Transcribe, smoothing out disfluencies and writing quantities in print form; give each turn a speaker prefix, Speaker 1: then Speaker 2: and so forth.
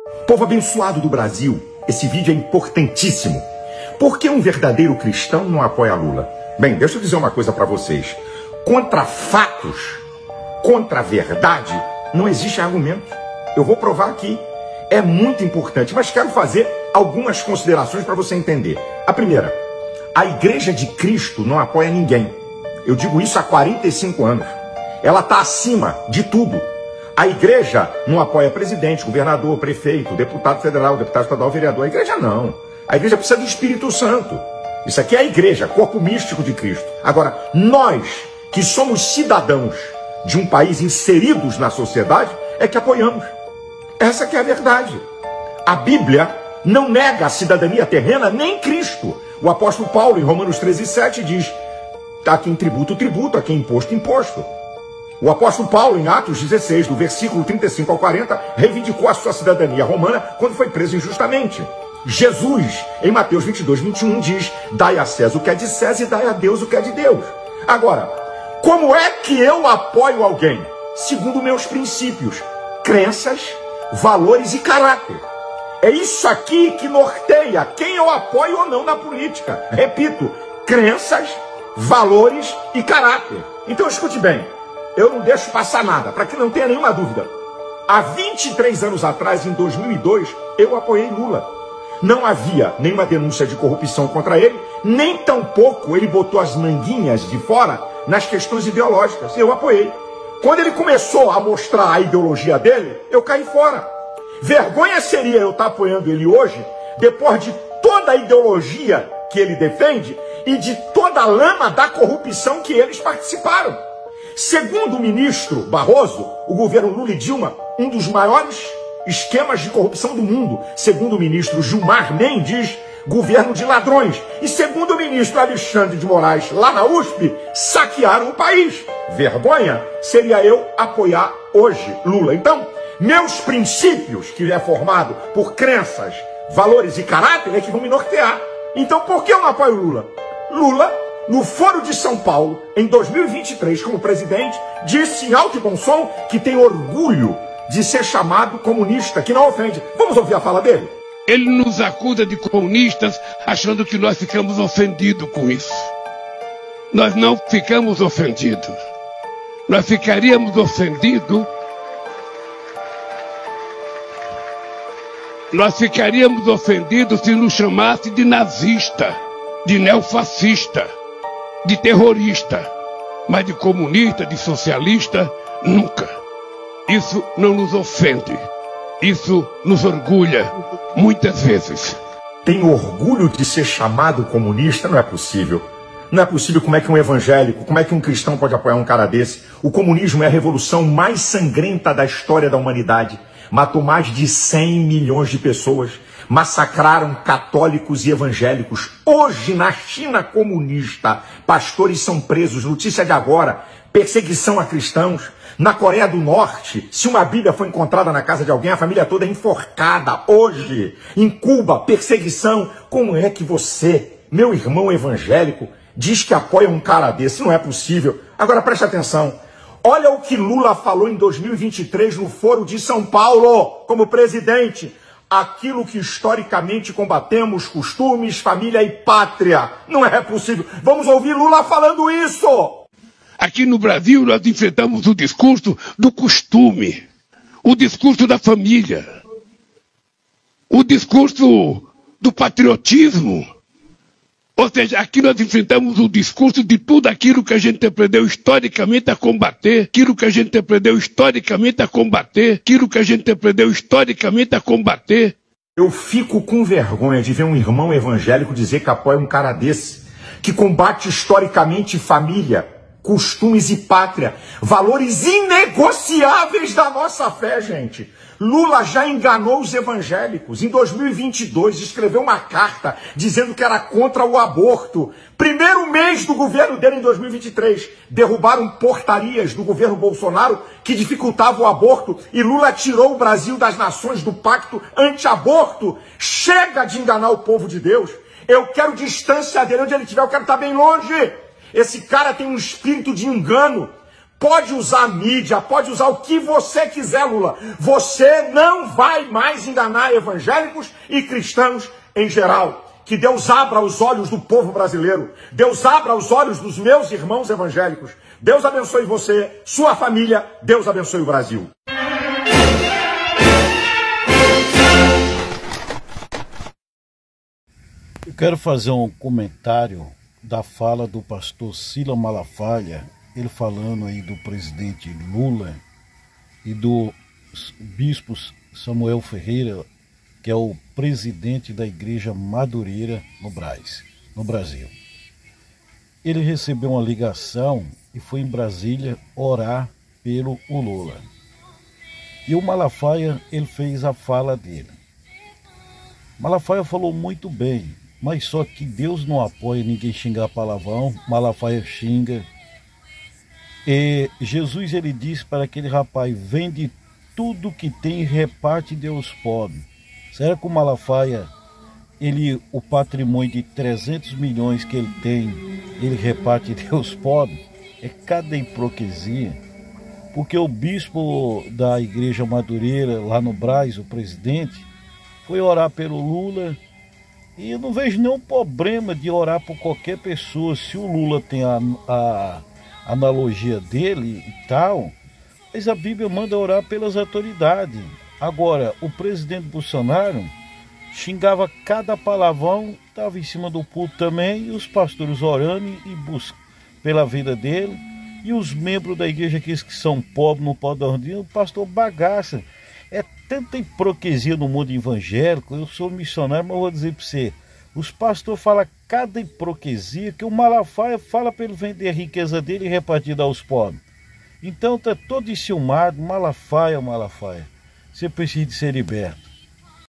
Speaker 1: Povo abençoado do Brasil, esse vídeo é importantíssimo. Por que um verdadeiro cristão não apoia Lula? Bem, deixa eu dizer uma coisa para vocês. Contra fatos, contra a verdade, não existe argumento. Eu vou provar aqui. É muito importante, mas quero fazer algumas considerações para você entender. A primeira, a Igreja de Cristo não apoia ninguém. Eu digo isso há 45 anos. Ela está acima de tudo. A igreja não apoia presidente, governador, prefeito, deputado federal, deputado estadual, vereador. A igreja não. A igreja precisa do Espírito Santo. Isso aqui é a igreja, corpo místico de Cristo. Agora, nós que somos cidadãos de um país inseridos na sociedade, é que apoiamos. Essa que é a verdade. A Bíblia não nega a cidadania terrena nem Cristo. O apóstolo Paulo, em Romanos 13:7, diz: a quem tributo, tributo, a quem imposto, imposto. O apóstolo Paulo, em Atos 16, do versículo 35 ao 40, reivindicou a sua cidadania romana quando foi preso injustamente. Jesus, em Mateus 22:21, diz: dai a César o que é de César e dai a Deus o que é de Deus. Agora, como é que eu apoio alguém? Segundo meus princípios, crenças, valores e caráter. É isso aqui que norteia quem eu apoio ou não na política. Repito, crenças, valores e caráter. Então escute bem, eu não deixo passar nada, para que não tenha nenhuma dúvida. Há 23 anos atrás, em 2002, eu apoiei Lula. Não havia nenhuma denúncia de corrupção contra ele, nem tampouco ele botou as manguinhas de fora nas questões ideológicas. Eu apoiei. Quando ele começou a mostrar a ideologia dele, eu caí fora. Vergonha seria eu estar apoiando ele hoje, depois de toda a ideologia que ele defende e de toda a lama da corrupção que eles participaram. Segundo o ministro Barroso, o governo Lula e Dilma, um dos maiores esquemas de corrupção do mundo. Segundo o ministro Gilmar Mendes, governo de ladrões. E segundo o ministro Alexandre de Moraes, lá na USP, saquearam o país. Vergonha seria eu apoiar hoje Lula. Então, meus princípios, que é formado por crenças, valores e caráter, é que vão me nortear. Então, por que eu não apoio Lula? Lula, no Foro de São Paulo, em 2023, como presidente, disse em alto e bom som que tem orgulho de ser chamado comunista, que não ofende. Vamos ouvir a fala dele?
Speaker 2: Ele nos acusa de comunistas, achando que nós ficamos ofendidos com isso. Nós não ficamos ofendidos. Nós ficaríamos ofendidos. Nós ficaríamos ofendidos se nos chamasse de nazista, de neofascista, de terrorista, mas de comunista, de socialista, nunca. Isso não nos ofende. Isso nos orgulha, muitas vezes.
Speaker 1: Tem orgulho de ser chamado comunista? Não é possível. Não é possível. Como é que um evangélico, como é que um cristão pode apoiar um cara desse? O comunismo é a revolução mais sangrenta da história da humanidade. Matou mais de 100 milhões de pessoas. Massacraram católicos e evangélicos. Hoje, na China comunista, pastores são presos. Notícia de agora, perseguição a cristãos. Na Coreia do Norte, se uma Bíblia foi encontrada na casa de alguém, a família toda é enforcada. Hoje, em Cuba, perseguição. Como é que você, meu irmão evangélico, diz que apoia um cara desse? Não é possível. Agora preste atenção. Olha o que Lula falou em 2023 no Foro de São Paulo, como presidente. Aquilo que historicamente combatemos, costumes, família e pátria. Não é possível. Vamos ouvir Lula falando isso.
Speaker 2: Aqui no Brasil nós enfrentamos o discurso do costume, o discurso da família, o discurso do patriotismo. Ou seja, aqui nós enfrentamos o discurso de tudo aquilo que a gente aprendeu historicamente a combater, aquilo que a gente aprendeu historicamente a combater, aquilo que a gente aprendeu historicamente a combater.
Speaker 1: Eu fico com vergonha de ver um irmão evangélico dizer que apoia um cara desse, que combate historicamente família, costumes e pátria, valores inegociáveis da nossa fé, gente. Lula já enganou os evangélicos. Em 2022, escreveu uma carta dizendo que era contra o aborto. Primeiro mês do governo dele, em 2023, derrubaram portarias do governo Bolsonaro que dificultavam o aborto e Lula tirou o Brasil das nações do pacto anti-aborto. Chega de enganar o povo de Deus. Eu quero distância dele. Onde ele estiver, eu quero estar bem longe. Esse cara tem um espírito de engano. Pode usar a mídia, pode usar o que você quiser, Lula. Você não vai mais enganar evangélicos e cristãos em geral. Que Deus abra os olhos do povo brasileiro. Deus abra os olhos dos meus irmãos evangélicos. Deus abençoe você, sua família. Deus abençoe o Brasil.
Speaker 3: Eu quero fazer um comentário da fala do pastor Silas Malafaia, ele falando aí do presidente Lula e do bispo Samuel Ferreira, que é o presidente da Igreja Madureira no Brasil. Ele recebeu uma ligação e foi em Brasília orar pelo Lula. E o Malafaia, ele fez a fala dele. Malafaia falou muito bem, mas só que Deus não apoia ninguém xingar palavrão. Malafaia xinga. E Jesus, ele disse para aquele rapaz: vende tudo que tem e reparte Deus pobre. Será que o Malafaia, o patrimônio de 300 milhões que ele tem, ele reparte Deus pobre? É cada hipocrisia. Porque o bispo da Igreja Madureira, lá no Brás, o presidente, foi orar pelo Lula. E eu não vejo nenhum problema de orar por qualquer pessoa. Se o Lula tem a analogia dele e tal, mas a Bíblia manda orar pelas autoridades. Agora, o presidente Bolsonaro xingava cada palavrão, estava em cima do púlpito também, e os pastores orando e buscando pela vida dele, e os membros da igreja que são pobres, não podem dormir, o pastor bagaça. É tanta hipocrisia no mundo evangélico. Eu sou missionário, mas vou dizer para você, os pastores falam cada hipocrisia que o Malafaia fala para ele vender a riqueza dele e repartir aos pobres. Então está todo enciumado. Malafaia. Você precisa de ser liberto.